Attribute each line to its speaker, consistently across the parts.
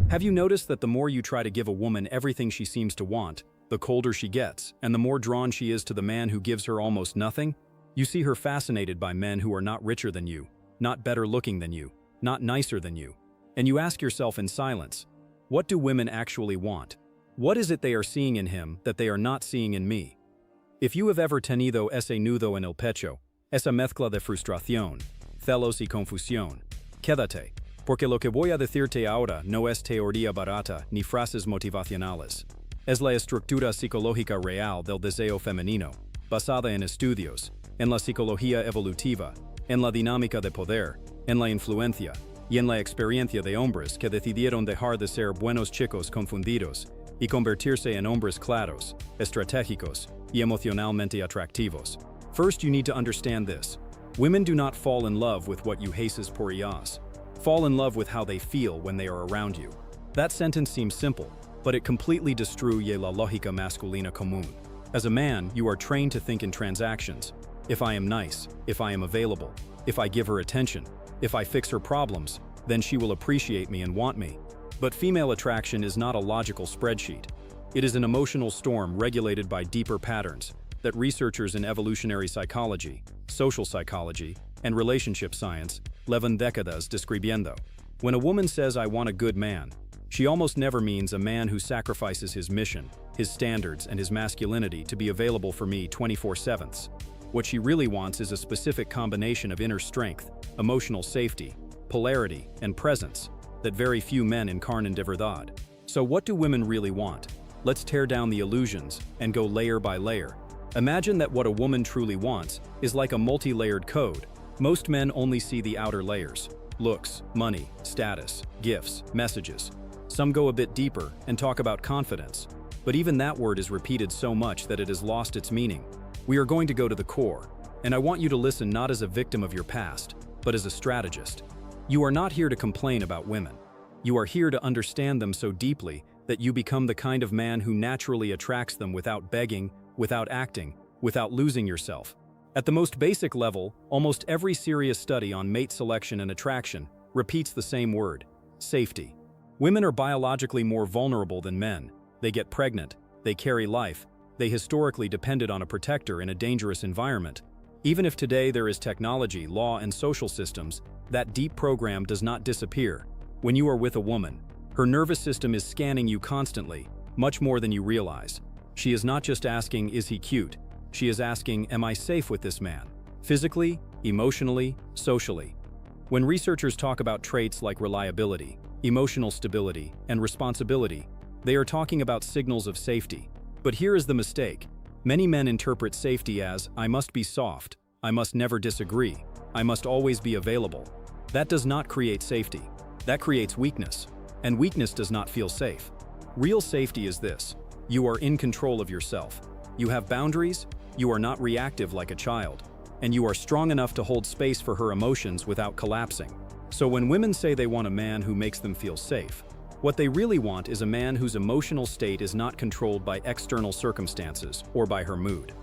Speaker 1: Have you noticed that the more you try to give a woman everything she seems to want, the colder she gets, and the more drawn she is to the man who gives her almost nothing? You see her fascinated by men who are not richer than you, not better looking than you, not nicer than you. And you ask yourself in silence, what do women actually want? What is it they are seeing in him that they are not seeing in me? If you have ever tenido ese nudo en el pecho, esa mezcla de frustración, celos y confusión, quédate, porque lo que voy a decirte ahora no es teoría barata ni frases motivacionales. Es la estructura psicológica real del deseo femenino, basada en estudios, en la psicología evolutiva, en la dinámica de poder, en la influencia, y en la experiencia de hombres que decidieron dejar de ser buenos chicos confundidos y convertirse en hombres claros, estratégicos, y emocionalmente atractivos. First, you need to understand this. Women do not fall in love with what you haces por ellas. Fall in love with how they feel when they are around you. That sentence seems simple, but it completely destruye la lógica masculina común. As a man, you are trained to think in transactions. If I am nice, if I am available, if I give her attention, if I fix her problems, then she will appreciate me and want me. But female attraction is not a logical spreadsheet. It is an emotional storm regulated by deeper patterns that researchers in evolutionary psychology, social psychology, and relationship science llevan décadas describiendo. When a woman says, I want a good man, she almost never means a man who sacrifices his mission, his standards, and his masculinity to be available for me 24/7. What she really wants is a specific combination of inner strength, emotional safety, polarity, and presence that very few men encarnan de verdad. So what do women really want? Let's tear down the illusions and go layer by layer. Imagine that what a woman truly wants is like a multi-layered code. Most men only see the outer layers: looks, money, status, gifts, messages. Some go a bit deeper and talk about confidence, but even that word is repeated so much that it has lost its meaning. We are going to go to the core, and I want you to listen not as a victim of your past, but as a strategist. You are not here to complain about women. You are here to understand them so deeply that you become the kind of man who naturally attracts them without begging, without acting, without losing yourself. At the most basic level, almost every serious study on mate selection and attraction repeats the same word: safety. Women are biologically more vulnerable than men. They get pregnant, they carry life, they historically depended on a protector in a dangerous environment. Even if today there is technology, law, and social systems, that deep program does not disappear. When you are with a woman, her nervous system is scanning you constantly, much more than you realize. She is not just asking, is he cute? She is asking, am I safe with this man? Physically, emotionally, socially. When researchers talk about traits like reliability, emotional stability, and responsibility, they are talking about signals of safety. But here is the mistake. Many men interpret safety as, I must be soft, I must never disagree, I must always be available. That does not create safety. That creates weakness. And weakness does not feel safe. Real safety is this: you are in control of yourself. You have boundaries, you are not reactive like a child, and you are strong enough to hold space for her emotions without collapsing. So when women say they want a man who makes them feel safe, what they really want is a man whose emotional state is not controlled by external circumstances or by her mood.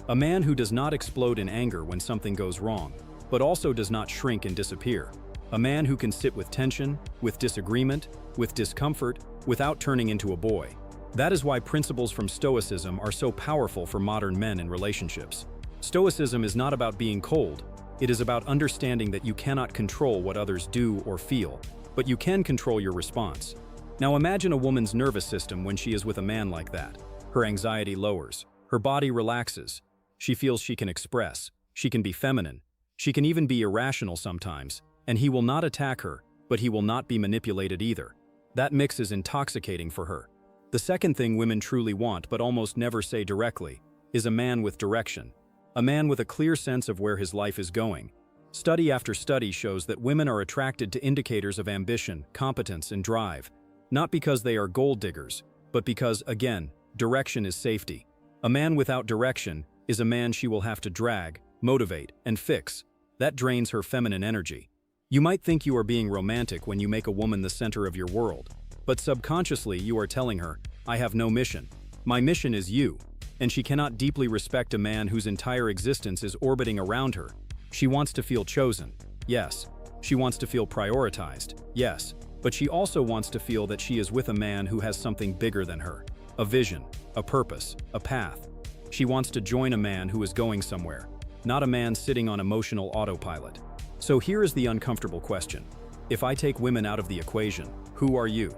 Speaker 1: A man who does not explode in anger when something goes wrong, but also does not shrink and disappear. A man who can sit with tension, with disagreement, with discomfort, without turning into a boy. That is why principles from Stoicism are so powerful for modern men in relationships. Stoicism is not about being cold. It is about understanding that you cannot control what others do or feel, but you can control your response. Now imagine a woman's nervous system when she is with a man like that. Her anxiety lowers. Her body relaxes. She feels she can express. She can be feminine. She can even be irrational sometimes. And he will not attack her, but he will not be manipulated either. That mix is intoxicating for her. The second thing women truly want, but almost never say directly, is a man with direction. A man with a clear sense of where his life is going. Study after study shows that women are attracted to indicators of ambition, competence, and drive. Not because they are gold diggers, but because, again, direction is safety. A man without direction is a man she will have to drag, motivate, and fix. That drains her feminine energy. You might think you are being romantic when you make a woman the center of your world, but subconsciously you are telling her, I have no mission. My mission is you. And she cannot deeply respect a man whose entire existence is orbiting around her. She wants to feel chosen. Yes. She wants to feel prioritized. Yes. But she also wants to feel that she is with a man who has something bigger than her. A vision, a purpose, a path. She wants to join a man who is going somewhere, not a man sitting on emotional autopilot. So here is the uncomfortable question. If I take women out of the equation, who are you?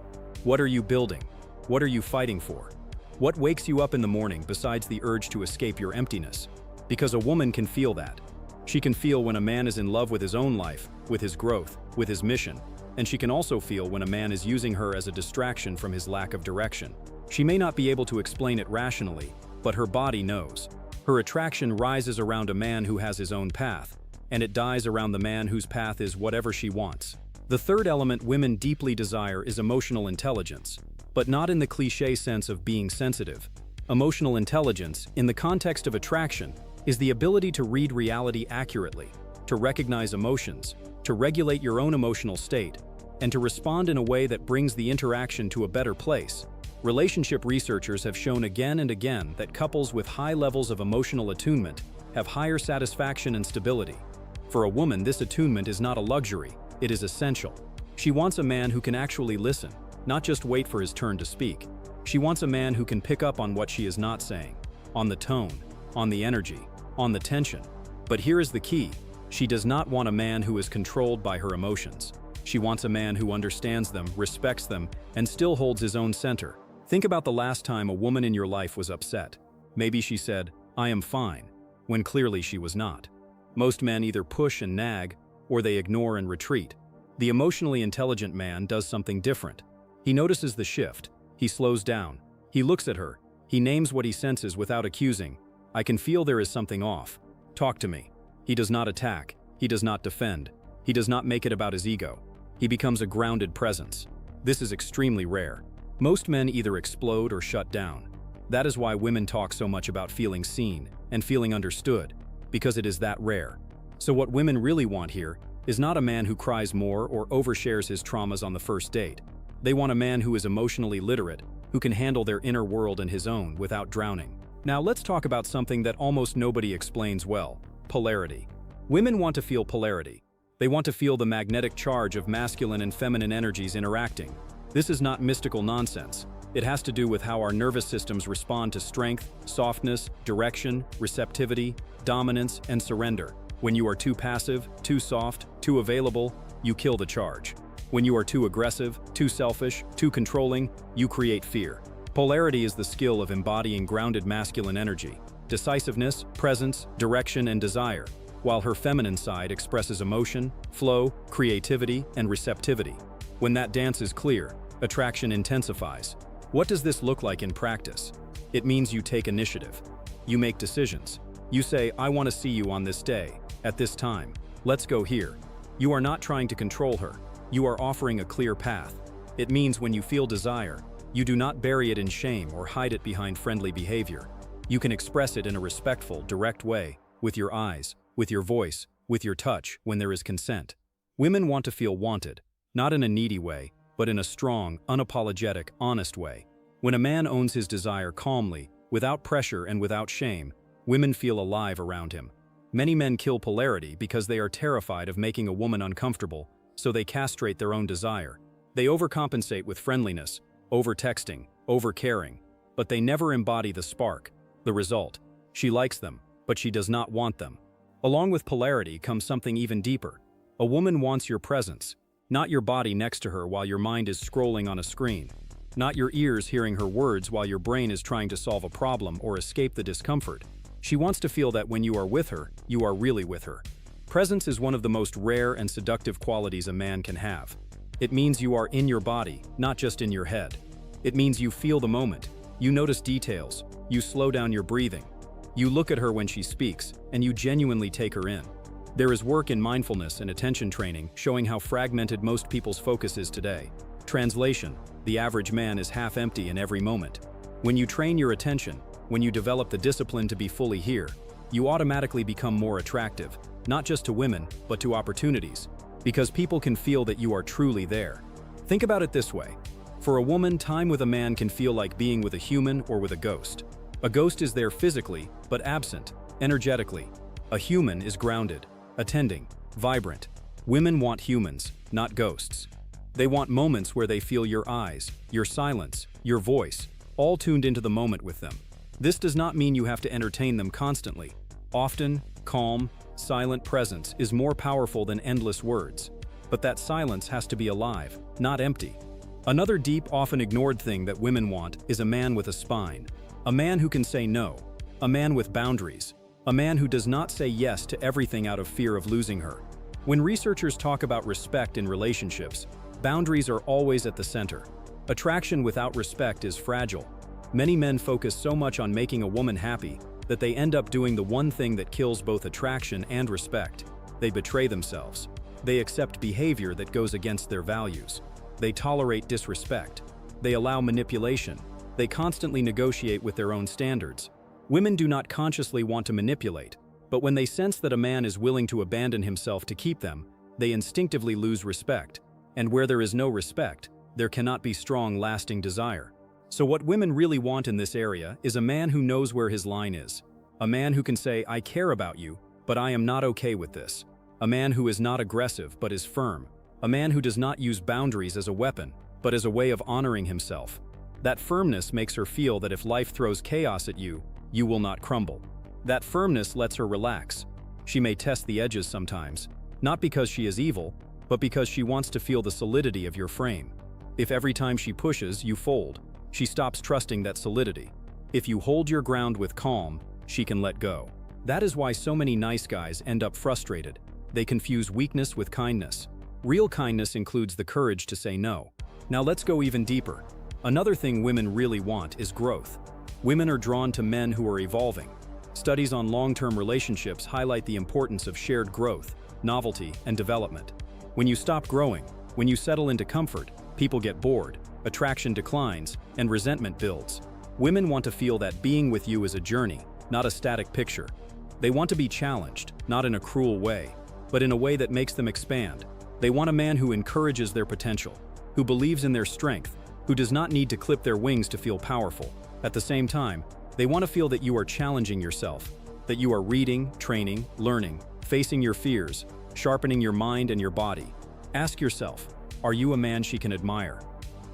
Speaker 1: What are you building? What are you fighting for? What wakes you up in the morning besides the urge to escape your emptiness? Because a woman can feel that. She can feel when a man is in love with his own life, with his growth, with his mission. And she can also feel when a man is using her as a distraction from his lack of direction. She may not be able to explain it rationally, but her body knows. Her attraction rises around a man who has his own path, and it dies around the man whose path is whatever she wants. The third element women deeply desire is emotional intelligence, but not in the cliché sense of being sensitive. Emotional intelligence, in the context of attraction, is the ability to read reality accurately, to recognize emotions, to regulate your own emotional state, and to respond in a way that brings the interaction to a better place. Relationship researchers have shown again and again that couples with high levels of emotional attunement have higher satisfaction and stability. For a woman, this attunement is not a luxury, it is essential. She wants a man who can actually listen, not just wait for his turn to speak. She wants a man who can pick up on what she is not saying, on the tone, on the energy, on the tension. But here is the key. She does not want a man who is controlled by her emotions. She wants a man who understands them, respects them, and still holds his own center. Think about the last time a woman in your life was upset. Maybe she said, "I am fine," when clearly she was not. Most men either push and nag, or they ignore and retreat. The emotionally intelligent man does something different. He notices the shift. He slows down. He looks at her. He names what he senses without accusing. "I can feel there is something off. Talk to me." He does not attack. He does not defend. He does not make it about his ego. He becomes a grounded presence. This is extremely rare. Most men either explode or shut down. That is why women talk so much about feeling seen and feeling understood, because it is that rare. So what women really want here is not a man who cries more or overshares his traumas on the first date. They want a man who is emotionally literate, who can handle their inner world and his own without drowning. Now let's talk about something that almost nobody explains well: polarity. Women want to feel polarity. They want to feel the magnetic charge of masculine and feminine energies interacting. This is not mystical nonsense. It has to do with how our nervous systems respond to strength, softness, direction, receptivity, dominance, and surrender. When you are too passive, too soft, too available, you kill the charge. When you are too aggressive, too selfish, too controlling, you create fear. Polarity is the skill of embodying grounded masculine energy, decisiveness, presence, direction, and desire, while her feminine side expresses emotion, flow, creativity, and receptivity. When that dance is clear, attraction intensifies. What does this look like in practice? It means you take initiative. You make decisions. You say, "I want to see you on this day, at this time. Let's go here." You are not trying to control her. You are offering a clear path. It means when you feel desire, you do not bury it in shame or hide it behind friendly behavior. You can express it in a respectful, direct way, with your eyes, with your voice, with your touch, when there is consent. Women want to feel wanted, not in a needy way, but in a strong, unapologetic, honest way. When a man owns his desire calmly, without pressure and without shame, women feel alive around him. Many men kill polarity because they are terrified of making a woman uncomfortable, so they castrate their own desire. They overcompensate with friendliness, over-texting, over-caring, but they never embody the spark. The result: she likes them, but she does not want them. Along with polarity comes something even deeper. A woman wants your presence, not your body next to her while your mind is scrolling on a screen, not your ears hearing her words while your brain is trying to solve a problem or escape the discomfort. She wants to feel that when you are with her, you are really with her. Presence is one of the most rare and seductive qualities a man can have. It means you are in your body, not just in your head. It means you feel the moment, you notice details, you slow down your breathing. You look at her when she speaks, and you genuinely take her in. There is work in mindfulness and attention training showing how fragmented most people's focus is today. Translation: the average man is half empty in every moment. When you train your attention, when you develop the discipline to be fully here, you automatically become more attractive, not just to women, but to opportunities, because people can feel that you are truly there. Think about it this way. For a woman, time with a man can feel like being with a human or with a ghost. A ghost is there physically, but absent, energetically. A human is grounded, attending, vibrant. Women want humans, not ghosts. They want moments where they feel your eyes, your silence, your voice, all tuned into the moment with them. This does not mean you have to entertain them constantly. Often, calm, silent presence is more powerful than endless words. But that silence has to be alive, not empty. Another deep, often ignored thing that women want is a man with a spine. A man who can say no. A man with boundaries. A man who does not say yes to everything out of fear of losing her. When researchers talk about respect in relationships, boundaries are always at the center. Attraction without respect is fragile. Many men focus so much on making a woman happy that they end up doing the one thing that kills both attraction and respect. They betray themselves. They accept behavior that goes against their values. They tolerate disrespect. They allow manipulation. They constantly negotiate with their own standards. Women do not consciously want to manipulate, but when they sense that a man is willing to abandon himself to keep them, they instinctively lose respect. And where there is no respect, there cannot be strong, lasting desire. So what women really want in this area is a man who knows where his line is. A man who can say, "I care about you, but I am not okay with this." A man who is not aggressive but is firm. A man who does not use boundaries as a weapon, but as a way of honoring himself. That firmness makes her feel that if life throws chaos at you, you will not crumble. That firmness lets her relax. She may test the edges sometimes, not because she is evil, but because she wants to feel the solidity of your frame. If every time she pushes, you fold, she stops trusting that solidity. If you hold your ground with calm, she can let go. That is why so many nice guys end up frustrated. They confuse weakness with kindness. Real kindness includes the courage to say no. Now let's go even deeper. Another thing women really want is growth. Women are drawn to men who are evolving. Studies on long-term relationships highlight the importance of shared growth, novelty, and development. When you stop growing, when you settle into comfort, people get bored, attraction declines, and resentment builds. Women want to feel that being with you is a journey, not a static picture. They want to be challenged, not in a cruel way, but in a way that makes them expand. They want a man who encourages their potential, who believes in their strength, who does not need to clip their wings to feel powerful. At the same time, they want to feel that you are challenging yourself, that you are reading, training, learning, facing your fears, sharpening your mind and your body. Ask yourself, are you a man she can admire?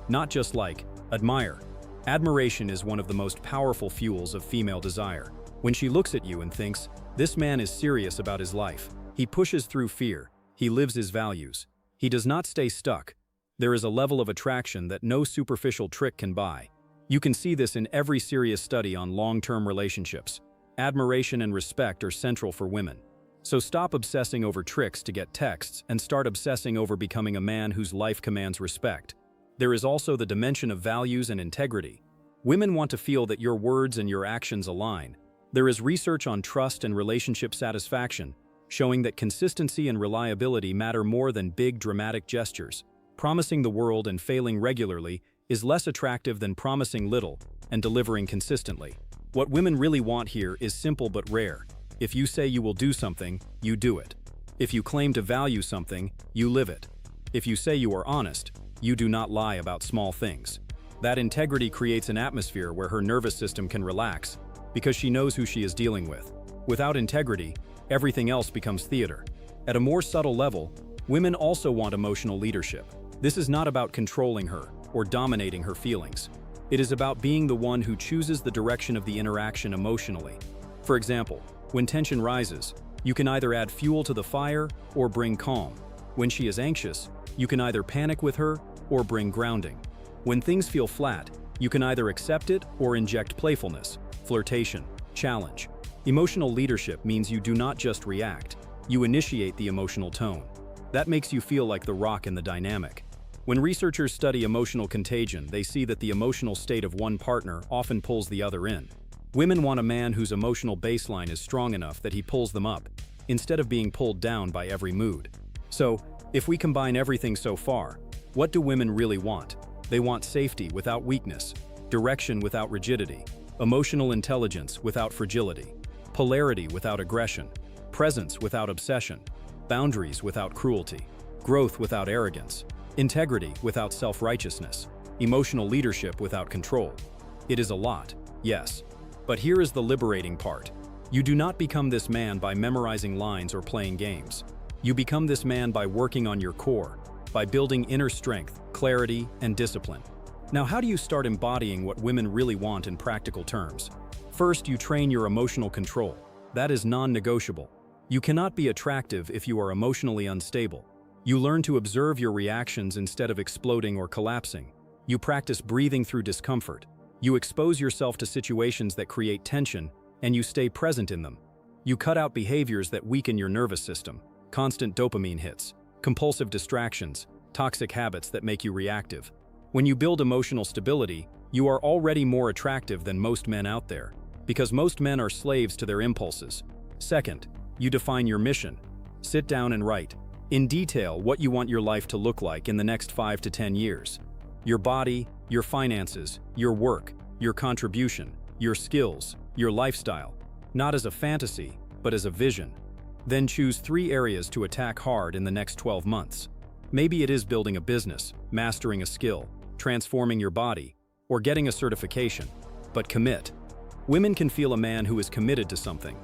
Speaker 1: Not just like, admire. Admiration is one of the most powerful fuels of female desire. When she looks at you and thinks, this man is serious about his life. He pushes through fear. He lives his values. He does not stay stuck. There is a level of attraction that no superficial trick can buy. You can see this in every serious study on long-term relationships. Admiration and respect are central for women. So stop obsessing over tricks to get texts and start obsessing over becoming a man whose life commands respect. There is also the dimension of values and integrity. Women want to feel that your words and your actions align. There is research on trust and relationship satisfaction, showing that consistency and reliability matter more than big dramatic gestures. Promising the world and failing regularly is less attractive than promising little and delivering consistently. What women really want here is simple but rare. If you say you will do something, you do it. If you claim to value something, you live it. If you say you are honest, you do not lie about small things. That integrity creates an atmosphere where her nervous system can relax, because she knows who she is dealing with. Without integrity, everything else becomes theater. At a more subtle level, women also want emotional leadership. This is not about controlling her or dominating her feelings. It is about being the one who chooses the direction of the interaction emotionally. For example, when tension rises, you can either add fuel to the fire or bring calm. When she is anxious, you can either panic with her or bring grounding. When things feel flat, you can either accept it or inject playfulness, flirtation, challenge. Emotional leadership means you do not just react, you initiate the emotional tone. That makes you feel like the rock in the dynamic. When researchers study emotional contagion, they see that the emotional state of one partner often pulls the other in. Women want a man whose emotional baseline is strong enough that he pulls them up, instead of being pulled down by every mood. So, if we combine everything so far, what do women really want? They want safety without weakness, direction without rigidity, emotional intelligence without fragility, polarity without aggression, presence without obsession, boundaries without cruelty, growth without arrogance, integrity without self-righteousness, emotional leadership without control. It is a lot, yes. But here is the liberating part. You do not become this man by memorizing lines or playing games. You become this man by working on your core, by building inner strength, clarity, and discipline. Now, how do you start embodying what women really want in practical terms? First, you train your emotional control. That is non-negotiable. You cannot be attractive if you are emotionally unstable. You learn to observe your reactions instead of exploding or collapsing. You practice breathing through discomfort. You expose yourself to situations that create tension, and you stay present in them. You cut out behaviors that weaken your nervous system, constant dopamine hits, compulsive distractions, toxic habits that make you reactive. When you build emotional stability, you are already more attractive than most men out there, because most men are slaves to their impulses. Second, you define your mission. Sit down and write, in detail, what you want your life to look like in the next 5 to 10 years. Your body, your finances, your work, your contribution, your skills, your lifestyle, not as a fantasy, but as a vision. Then choose 3 areas to attack hard in the next 12 months. Maybe it is building a business, mastering a skill, transforming your body, or getting a certification. But commit. Women can feel a man who is committed to something.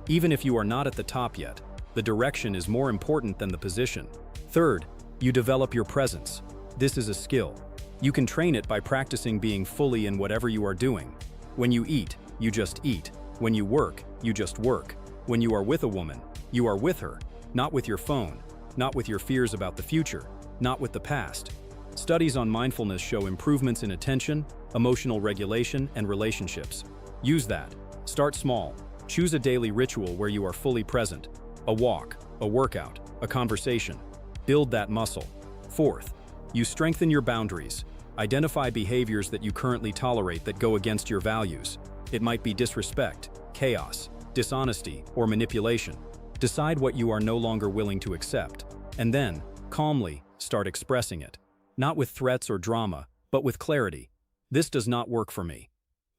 Speaker 1: Even if you are not at the top yet, the direction is more important than the position. Third, you develop your presence. This is a skill. You can train it by practicing being fully in whatever you are doing. When you eat, you just eat. When you work, you just work. When you are with a woman, you are with her, not with your phone, not with your fears about the future, not with the past. Studies on mindfulness show improvements in attention, emotional regulation, and relationships. Use that. Start small. Choose a daily ritual where you are fully present. A walk, a workout, a conversation. Build that muscle. Fourth, you strengthen your boundaries. Identify behaviors that you currently tolerate that go against your values. It might be disrespect, chaos, dishonesty, or manipulation. Decide what you are no longer willing to accept, and then, calmly, start expressing it. Not with threats or drama, but with clarity. This does not work for me.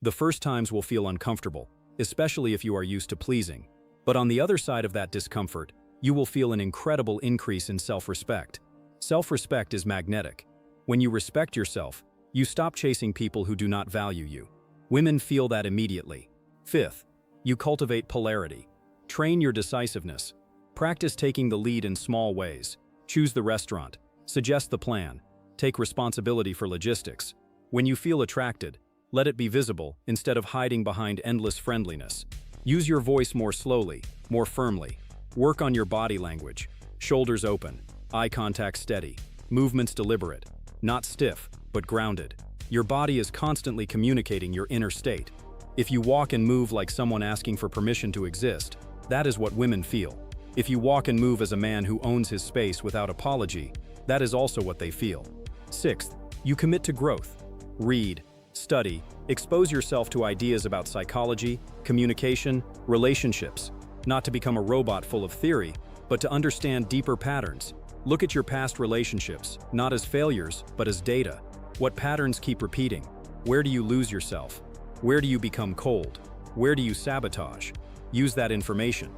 Speaker 1: The first times will feel uncomfortable, especially if you are used to pleasing. But on the other side of that discomfort, you will feel an incredible increase in self-respect. Self-respect is magnetic. When you respect yourself, you stop chasing people who do not value you. Women feel that immediately. Fifth, you cultivate polarity. Train your decisiveness. Practice taking the lead in small ways. Choose the restaurant. Suggest the plan. Take responsibility for logistics. When you feel attracted, let it be visible instead of hiding behind endless friendliness. Use your voice more slowly, more firmly. Work on your body language. Shoulders open, eye contact steady, movements deliberate, not stiff, but grounded. Your body is constantly communicating your inner state. If you walk and move like someone asking for permission to exist, that is what women feel. If you walk and move as a man who owns his space without apology, that is also what they feel. Sixth, you commit to growth. Read, study, expose yourself to ideas about psychology, communication, relationships, not to become a robot full of theory, but to understand deeper patterns. Look at your past relationships, not as failures, but as data. What patterns keep repeating? Where do you lose yourself? Where do you become cold? Where do you sabotage? Use that information.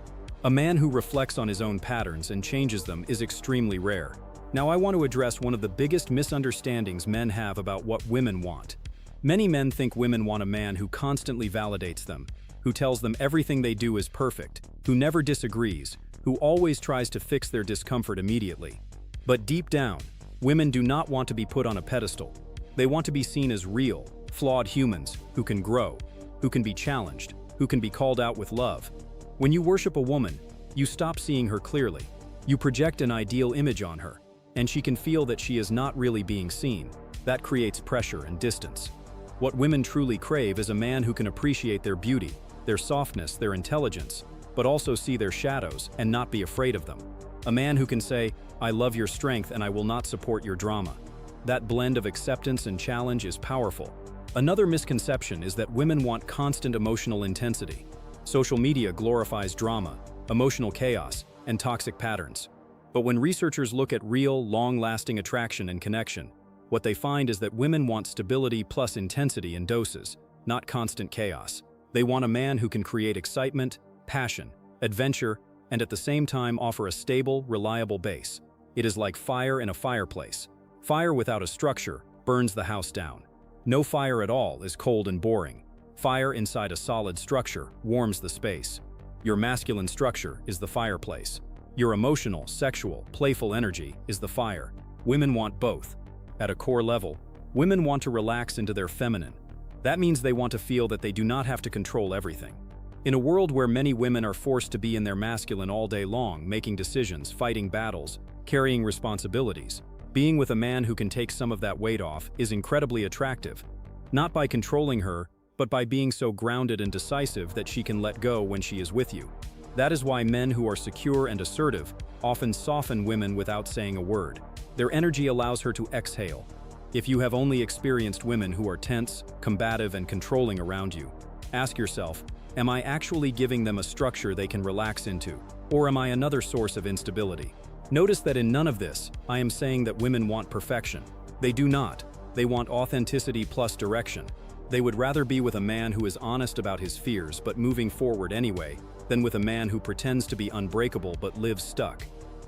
Speaker 1: A man who reflects on his own patterns and changes them is extremely rare. Now I want to address one of the biggest misunderstandings men have about what women want. Many men think women want a man who constantly validates them, who tells them everything they do is perfect, who never disagrees, who always tries to fix their discomfort immediately. But deep down, women do not want to be put on a pedestal. They want to be seen as real, flawed humans who can grow, who can be challenged, who can be called out with love. When you worship a woman, you stop seeing her clearly. You project an ideal image on her, and she can feel that she is not really being seen. That creates pressure and distance. What women truly crave is a man who can appreciate their beauty, their softness, their intelligence, but also see their shadows and not be afraid of them. A man who can say, "I love your strength and I will not support your drama." That blend of acceptance and challenge is powerful. Another misconception is that women want constant emotional intensity. Social media glorifies drama, emotional chaos, and toxic patterns. But when researchers look at real, long-lasting attraction and connection, what they find is that women want stability plus intensity in doses, not constant chaos. They want a man who can create excitement, passion, adventure, and at the same time offer a stable, reliable base. It is like fire in a fireplace. Fire without a structure burns the house down. No fire at all is cold and boring. Fire inside a solid structure warms the space. Your masculine structure is the fireplace. Your emotional, sexual, playful energy is the fire. Women want both. At a core level, women want to relax into their feminine. That means they want to feel that they do not have to control everything. In a world where many women are forced to be in their masculine all day long, making decisions, fighting battles, carrying responsibilities, being with a man who can take some of that weight off is incredibly attractive. Not by controlling her, but by being so grounded and decisive that she can let go when she is with you. That is why men who are secure and assertive often soften women without saying a word. Their energy allows her to exhale. If you have only experienced women who are tense, combative, and controlling around you, ask yourself, am I actually giving them a structure they can relax into, or am I another source of instability? Notice that in none of this, I am saying that women want perfection. They do not. They want authenticity plus direction. They would rather be with a man who is honest about his fears but moving forward anyway, than with a man who pretends to be unbreakable but lives stuck.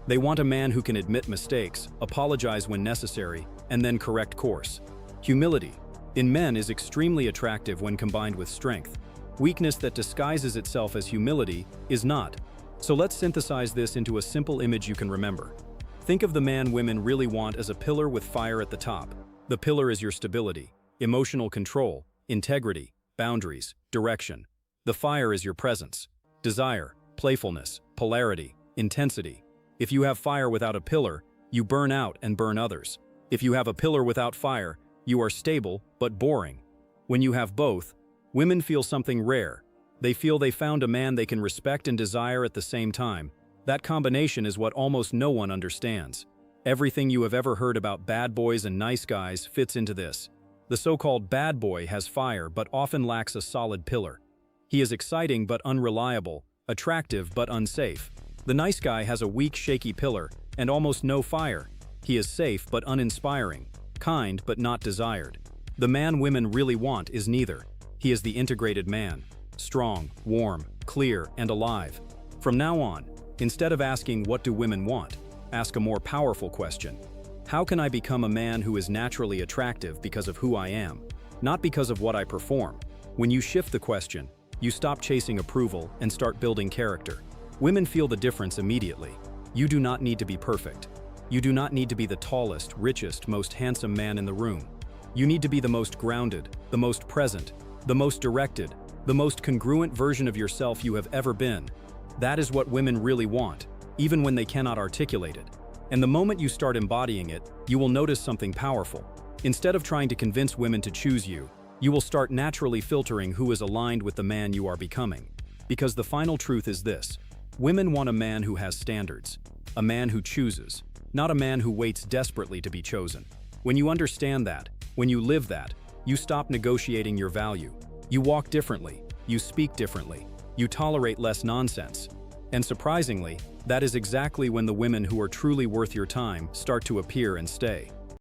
Speaker 1: They want a man who can admit mistakes, apologize when necessary, and then correct course. Humility, in men, is extremely attractive when combined with strength. Weakness that disguises itself as humility is not. So let's synthesize this into a simple image you can remember. Think of the man women really want as a pillar with fire at the top. The pillar is your stability, emotional control, integrity, boundaries, direction. The fire is your presence, desire, playfulness, polarity, intensity. If you have fire without a pillar, you burn out and burn others. If you have a pillar without fire, you are stable but boring. When you have both, women feel something rare. They feel they found a man they can respect and desire at the same time. That combination is what almost no one understands. Everything you have ever heard about bad boys and nice guys fits into this. The so-called bad boy has fire but often lacks a solid pillar. He is exciting but unreliable, attractive but unsafe. The nice guy has a weak, shaky pillar and almost no fire. He is safe but uninspiring, kind but not desired. The man women really want is neither. He is the integrated man, strong, warm, clear, and alive. From now on, instead of asking what do women want, ask a more powerful question. How can I become a man who is naturally attractive because of who I am, not because of what I perform? When you shift the question, you stop chasing approval and start building character. Women feel the difference immediately. You do not need to be perfect. You do not need to be the tallest, richest, most handsome man in the room. You need to be the most grounded, the most present, the most directed, the most congruent version of yourself you have ever been. That is what women really want, even when they cannot articulate it. And the moment you start embodying it, you will notice something powerful. Instead of trying to convince women to choose you, you will start naturally filtering who is aligned with the man you are becoming. Because the final truth is this: women want a man who has standards, a man who chooses, not a man who waits desperately to be chosen. When you understand that, when you live that, you stop negotiating your value. You walk differently, you speak differently, you tolerate less nonsense. And surprisingly, that is exactly when the women who are truly worth your time start to appear and stay.